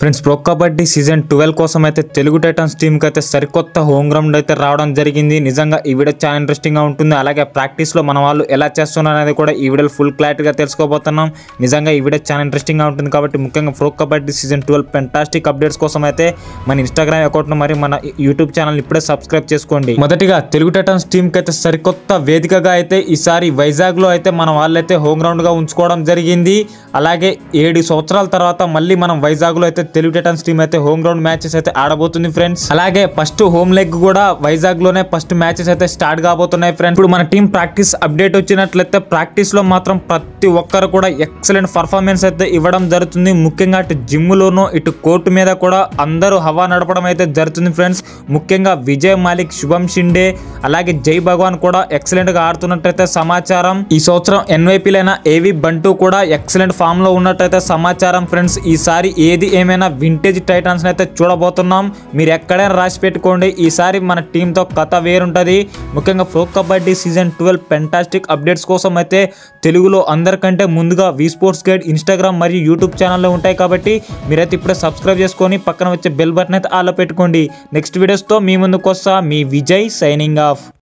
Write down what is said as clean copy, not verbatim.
Friends pro kabaddi season 12 కోసం అయితే Telugu Titans team కి అయితే సరికొత్త హోమ్ గ్రౌండ్ అయితే రావడం జరిగింది. నిజంగా ఈ వీడియో చాలా ఇంట్రెస్టింగ్ గా ఉంటుంది. అలాగే ప్రాక్టీస్ లో మన వాళ్ళు ఎలా చేస్తున్నారు అనేది కూడా ఈ వీడియోలో ఫుల్ క్లారిటీగా తెలుసుకోబోతున్నాం. నిజంగా ఈ వీడియో చాలా ఇంట్రెస్టింగ్ గా ఉంటుంది కాబట్టి ముఖ్యంగా pro kabaddi season 12 fantastic updates కోసం అయితే మన ఇన్స్టాగ్రామ్ అకౌంట్ ను మరి మన యూట్యూబ్ ఛానల్ ఇప్పుడే సబ్స్క్రైబ్ చేసుకోండి. మొదటిగా తెలుగు టైటన్స్ టీమ్ కి అయితే సరికొత్త వేదికగా అయితే ఈసారి వైజాగ్ లో అయితే మన వాళ్ళైతే హోమ్ గ్రౌండ్ గా ఉంచుకోవడం జరిగింది. అలాగే 7 సంవత్సరాల తర్వాత మళ్ళీ మనం వైజాగ్ లో అయితే తెలుగు టైటన్స్ టీమ్ అయితే హోమ్ గ్రౌండ్ మ్యాచెస్ అయితే ఆడబోతుంది ఫ్రెండ్స్. అలాగే ఫస్ట్ హోమ్ లెగ్ కూడా వైజాగ్ లోనే ఫస్ట్ మ్యాచెస్ అయితే స్టార్ట్ కాబోతున్నాయి ఫ్రెండ్స్. ఇప్పుడు మన టీం ప్రాక్టీస్ అప్డేట్ వచ్చినట్లయితే ప్రాక్టీస్ లో మాత్రం ప్రతి ఒక్కరు కూడా ఎక్సలెంట్ పర్ఫార్మెన్స్ అయితే ఇవ్వడం జరుగుతుంది. ముఖ్యంగా అటు జిమ్ లోను ఇటు కోర్టు మీద కూడా అందరూ హవా నడపడం అయితే జరుగుతుంది ఫ్రెండ్స్. ముఖ్యంగా విజయ్ మాలిక్, శుభం షిండే అలాగే జై భగవాన్ కూడా ఎక్సలెంట్ గా ఆడుతున్నట్టయితే సమాచారం. ఈ సంవత్సరం ఎన్వైపీలైన ఏవి బంటూ కూడా ఎక్సలెంట్ ఫామ్ లో ఉన్నట్టయితే సమాచారం ఫ్రెండ్స్. ఈసారి ఏది ఏమైనా వింటేజ్ టైటన్స్ అయితే చూడబోతున్నాం. మీరు ఎక్కడైనా రాసి పెట్టుకోండి, ఈసారి మన టీంతో కథ వేరుంటది. ముఖ్యంగా pro kabaddi season 12 fantastic updates కోసం అయితే తెలుగులో అందరికంటే ముందుగా వి స్పోర్ట్స్ గైడ్ ఇన్స్టాగ్రామ్ మరియు యూట్యూబ్ ఛానల్లో ఉంటాయి కాబట్టి మీరైతే ఇప్పుడే సబ్స్క్రైబ్ చేసుకొని పక్కన వచ్చే బెల్ బటన్ అయితే ఆల్లో పెట్టుకోండి. నెక్స్ట్ వీడియోస్తో మీ ముందుకు వస్తా. మీ విజయ్ సైనింగ్ ఆఫ్.